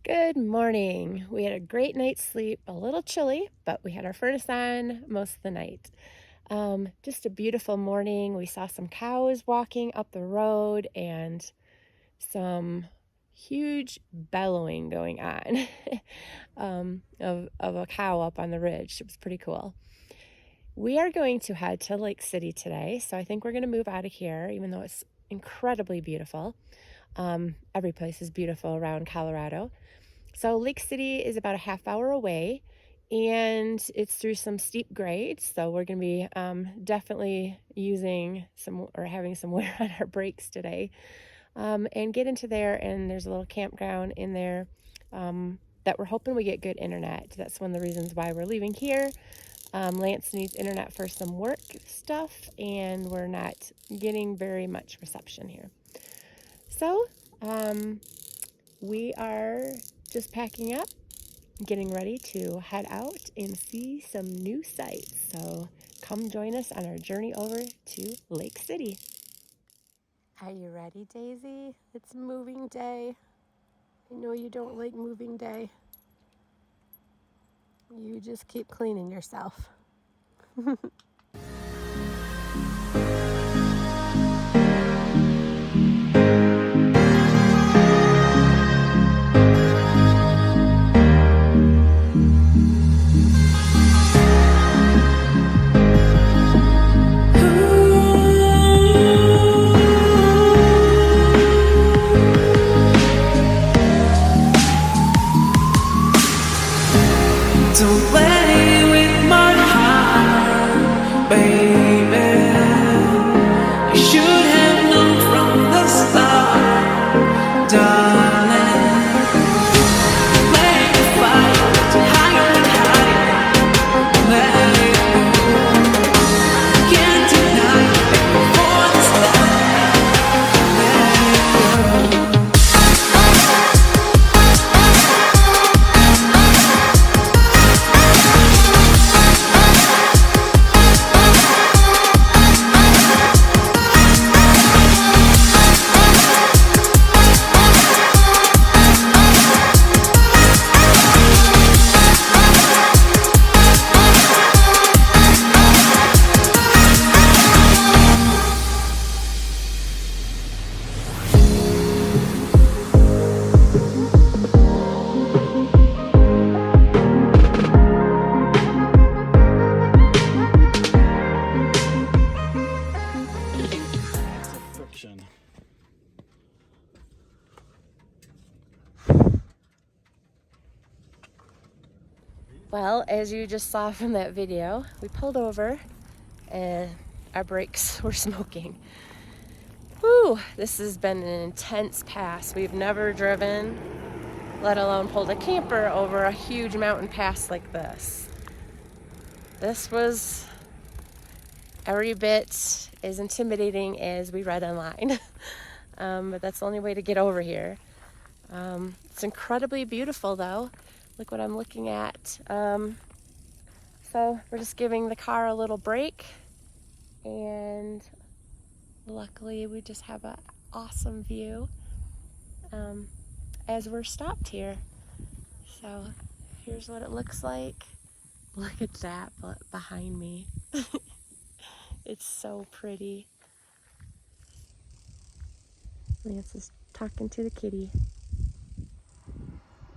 Good morning. We had a great night's sleep, a little chilly, but we had our furnace on most of the night. Just a beautiful morning. We saw some cows walking up the road and some huge bellowing going on of a cow up on the ridge. It was pretty cool. We are going to head to Lake City today, so I think we're going to move out of here, even though it's incredibly beautiful. Every place is beautiful around Colorado. So Lake City is about a half hour away, and it's through some steep grades. So we're going to be definitely using some or having some wear on our brakes today, and get into there. And there's a little campground in there that we're hoping we get good internet. That's one of the reasons why we're leaving here. Lance needs internet for some work stuff, and we're not getting very much reception here. So we are just packing up, getting ready to head out and see some new sights. So come join us on our journey over to Lake City. Are you ready, Daisy? It's moving day. I know you don't like moving day. You just keep cleaning yourself. Don't play with my heart, baby. You should have known from the start, darling. Play the fight higher and higher. Let it go. Can't deny it before the start. Let it go. Well, as you just saw from that video, we pulled over and our brakes were smoking. Whew, this has been an intense pass. We've never driven, let alone pulled a camper over a huge mountain pass like this. This was every bit as intimidating as we read online. But that's the only way to get over here. It's incredibly beautiful though. Look what I'm looking at. So we're just giving the car a little break, and luckily we just have an awesome view as we're stopped here. So here's what it looks like. Look at that behind me. It's so pretty. Lance is talking to the kitty.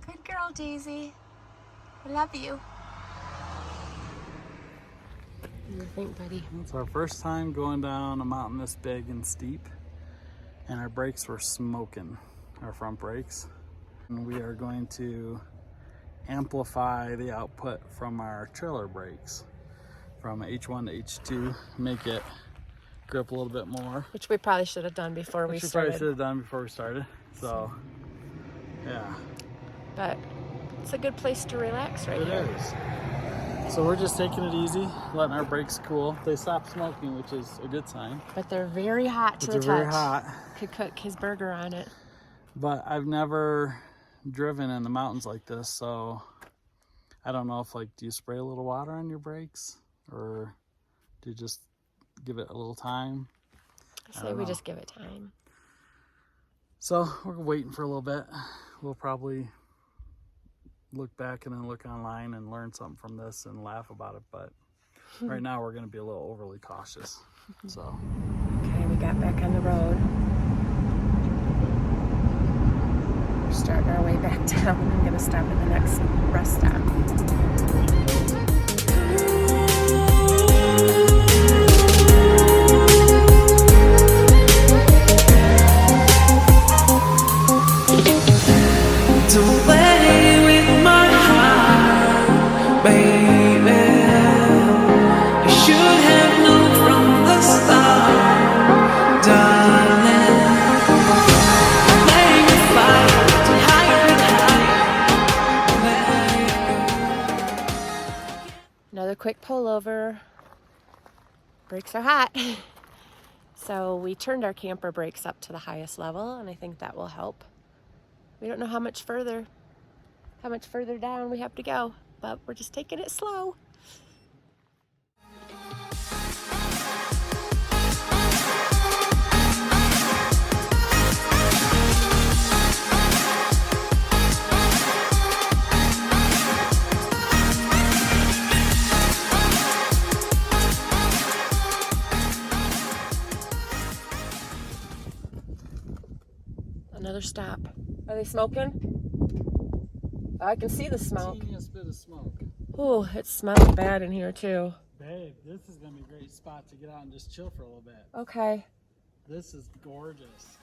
Good girl, Daisy. I love you. What do you think, buddy? It's our first time going down a mountain this big and steep, and our brakes were smoking, our front brakes. And we are going to amplify the output from our trailer brakes from H1 to H2, make it grip a little bit more. Which we probably should have done before we started. Probably should have done before we started. So, yeah. But it's a good place to relax right here. It is. So we're just taking it easy, letting our brakes cool. They stopped smoking, which is a good sign. But they're very hot to the touch. They're very hot. Could cook his burger on it. But I've never driven in the mountains like this, so I don't know if, like, do you spray a little water on your brakes, or do you just give it a little time? I say we just give it time. So we're waiting for a little bit. We'll probably look back and then look online and learn something from this and laugh about it. But right now we're going to be a little overly cautious. So. Okay, we got back on the road. We're starting our way back down. I'm going to stop at the next rest stop. Don't play with my heart, baby. You should have known from the start, darling. Playing a fight to higher and higher. Another quick pullover. Brakes are hot. So we turned our camper brakes up to the highest level, and I think that will help. We don't know how much further down we have to go, but we're just taking it slow. Another stop. Are they smoking? Oh, I can see the smoke. Teeniest bit of smoke. Oh, it smells bad in here too. Babe, this is going to be a great spot to get out and just chill for a little bit. Okay. This is gorgeous.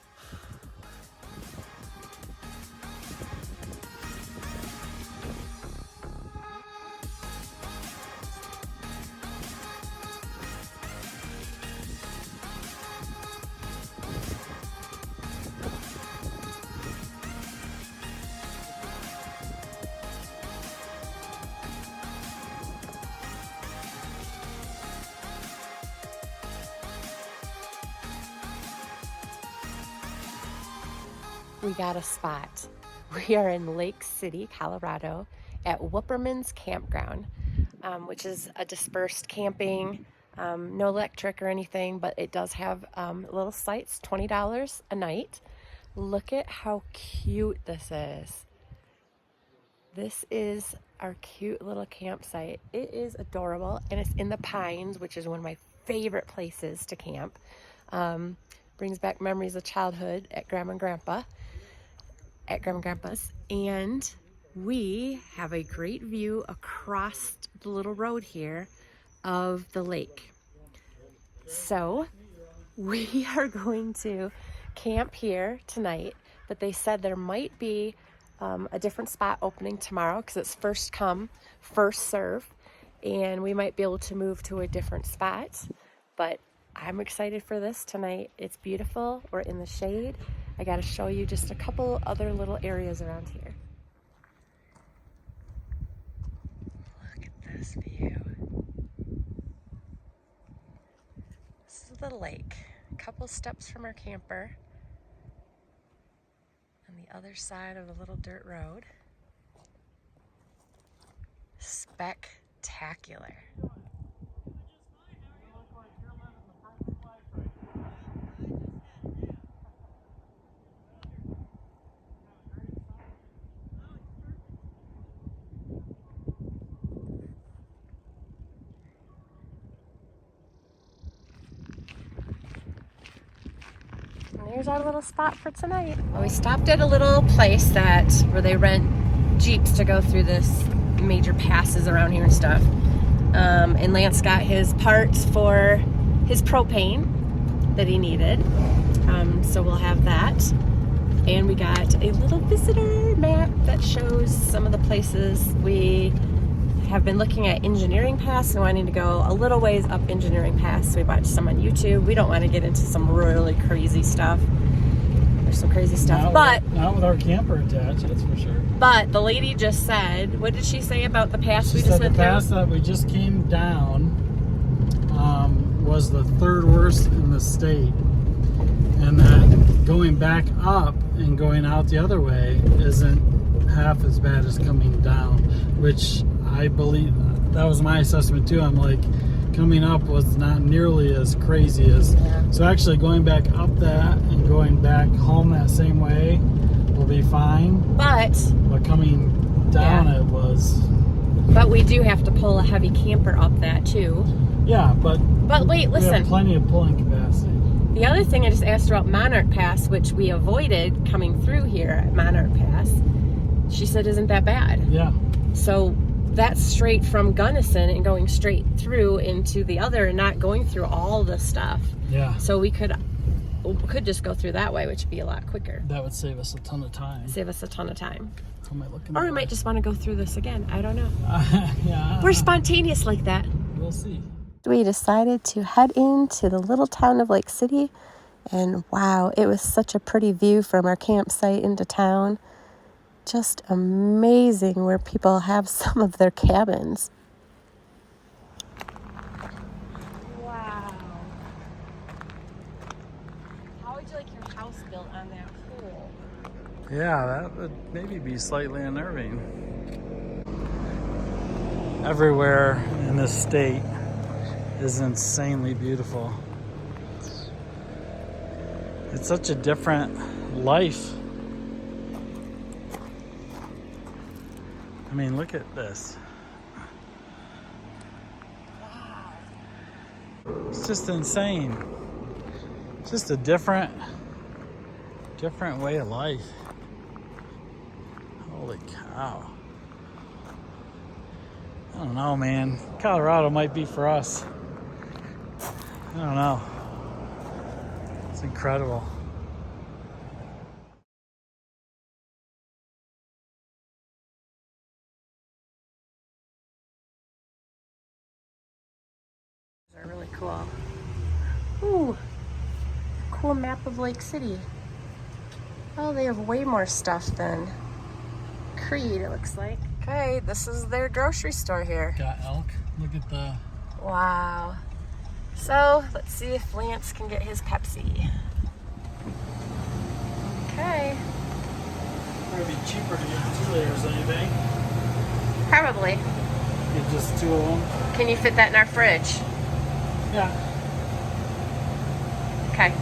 We got a spot. We are in Lake City, Colorado at Whooperman's Campground, which is a dispersed camping, no electric or anything, but it does have little sites, $20 a night. Look at how cute this is. This is our cute little campsite. It is adorable, and it's in the Pines, which is one of my favorite places to camp. Brings back memories of childhood at Grandma and Grandpa's, and we have a great view across the little road here of the lake. So we are going to camp here tonight, but they said there might be a different spot opening tomorrow because it's first come, first serve, and we might be able to move to a different spot. But I'm excited for this tonight. It's beautiful. We're in the shade. I got to show you just a couple other little areas around here. Look at this view. This is the lake. A couple steps from our camper. On the other side of a little dirt road. Spectacular. Here's our little spot for tonight. Well, we stopped at a little place where they rent Jeeps to go through this major passes around here and stuff. And Lance got his parts for his propane that he needed. So we'll have that. And we got a little visitor map that shows some of the places. We have been looking at Engineering Pass and wanting to go a little ways up Engineering Pass. So we watched some on YouTube. We don't want to get into some really crazy stuff. There's some crazy stuff, not with our camper attached, that's for sure. But the lady just said, what did she say about the pass we She just said went the pass through? that we just came down was the third worst in the state, and that going back up and going out the other way isn't half as bad as coming down, which I believe that was my assessment too. I'm like, coming up was not nearly as crazy as, so actually going back up that and going back home that same way will be fine. But coming Down Yeah. it was. But we do have to pull a heavy camper up that too. Yeah, but wait, we have listen. plenty of pulling capacity. The other thing I just asked her about Monarch Pass, which we avoided coming through here at Monarch Pass. She said, isn't that bad? Yeah. So that's straight from Gunnison and going straight through into the other and not going through all the stuff. Yeah. So we could just go through that way, which would be a lot quicker. That would save us a ton of time. Save us a ton of time. How am I looking? Or we might just want to go through this again. I don't know. Yeah. We're spontaneous like that. We'll see. We decided to head into the little town of Lake City. And wow, it was such a pretty view from our campsite into town. Just amazing where people have some of their cabins. Wow. How would you like your house built on that hole? Yeah, that would maybe be slightly unnerving. Everywhere in this state is insanely beautiful. It's such a different life. I mean, look at this. It's just insane. Just a different way of life. Holy cow. I don't know, man. Colorado might be for us. I don't know. It's incredible. These are really cool. Ooh, cool map of Lake City. Oh, they have way more stuff than Creede, it looks like. Okay, this is their grocery store here. Got elk. Look at the... Wow. So, let's see if Lance can get his Pepsi. Okay. It'd be cheaper to get 2 layers, don't you think? Probably. Get just 2 of them. Can you fit that in our fridge? Yeah. Okay.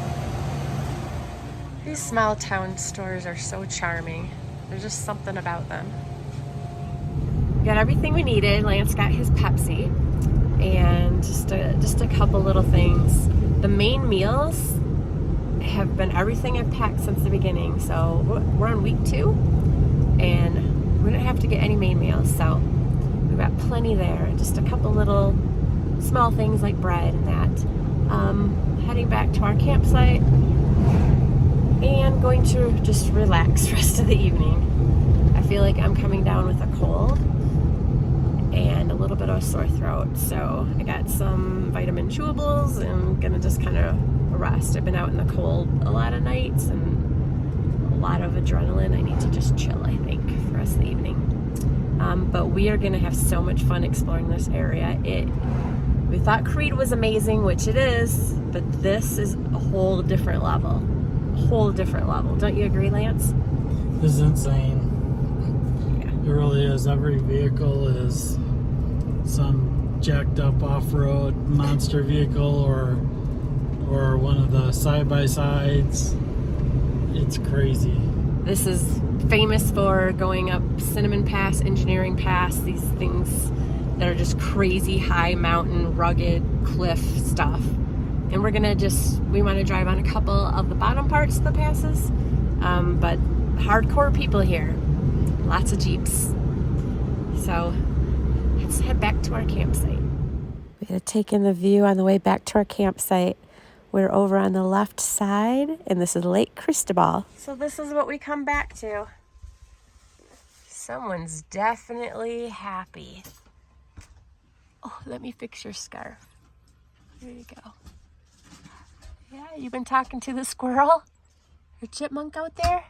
These small town stores are so charming. There's just something about them. We got everything we needed. Lance got his Pepsi and just a couple little things. The main meals have been everything I've packed since the beginning. So we're on week 2 and we don't have to get any main meals. So we've got plenty there. Just a couple little small things like bread and that. Heading back to our campsite and going to just relax the rest of the evening. I feel like I'm coming down with a cold and a little bit of a sore throat, so I got some vitamin chewables and gonna just kind of rest. I've been out in the cold a lot of nights and a lot of adrenaline. I need to just chill, I think, for the rest of the evening. But we are gonna have so much fun exploring this area. We thought Creede was amazing, which it is, but this is a whole different level. Don't you agree, Lance? This is insane. Yeah. It really is. Every vehicle is some jacked up off-road monster vehicle or one of the side-by-sides. It's crazy. This is famous for going up Cinnamon Pass, Engineering Pass, these things that are just crazy high mountain, rugged cliff stuff. And we want to drive on a couple of the bottom parts of the passes, but hardcore people here, lots of Jeeps. So let's head back to our campsite. We had taken the view on the way back to our campsite. We're over on the left side, and this is Lake Cristobal. So this is what we come back to. Someone's definitely happy. Oh, let me fix your scarf. There you go. Yeah, you've been talking to the squirrel? Your chipmunk out there?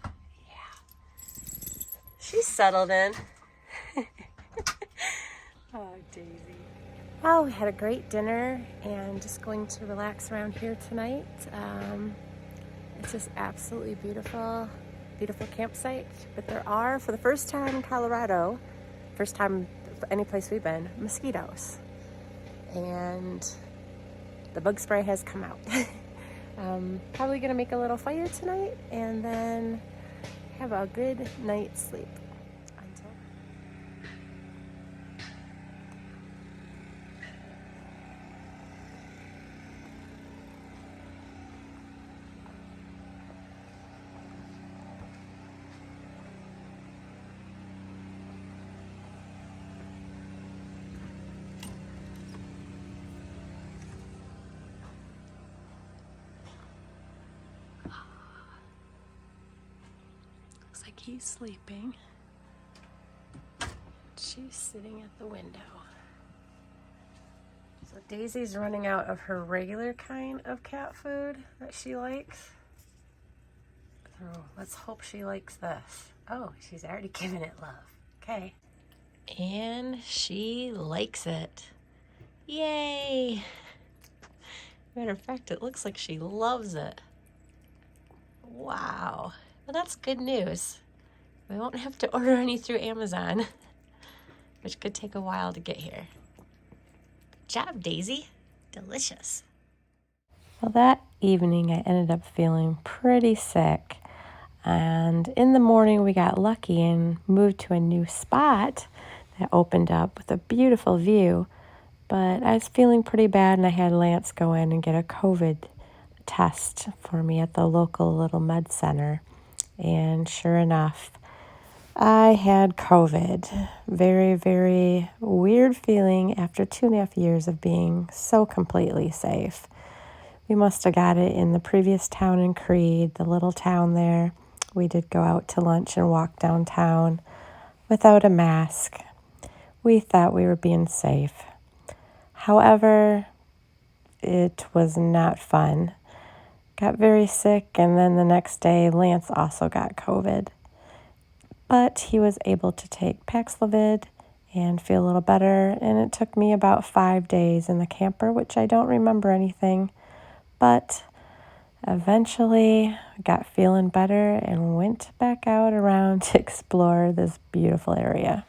Yeah. She's settled in. Oh, Daisy. Well, we had a great dinner and just going to relax around here tonight. It's just absolutely beautiful, beautiful campsite. But there are, for the first time in Colorado, first time for any place we've been, mosquitoes. And the bug spray has come out. Probably gonna make a little fire tonight and then have a good night's sleep. Until He's sleeping. She's sitting at the window. So Daisy's running out of her regular kind of cat food that she likes. So let's hope she likes this. Oh, she's already given it love. Okay. And she likes it. Yay! Matter of fact, it looks like she loves it. Wow. Well, that's good news. We won't have to order any through Amazon, which could take a while to get here. Good job, Daisy. Delicious. Well, that evening I ended up feeling pretty sick. And in the morning we got lucky and moved to a new spot that opened up with a beautiful view. But I was feeling pretty bad and I had Lance go in and get a COVID test for me at the local little med center. And sure enough, I had COVID. Very, very weird feeling after 2.5 years of being so completely safe. We must have got it in the previous town in Creede, the little town there. We did go out to lunch and walk downtown without a mask. We thought we were being safe. However, it was not fun. Got very sick, and then the next day, Lance also got COVID. But he was able to take Paxlovid and feel a little better, and it took me about 5 days in the camper, which I don't remember anything. But eventually got feeling better and went back out around to explore this beautiful area.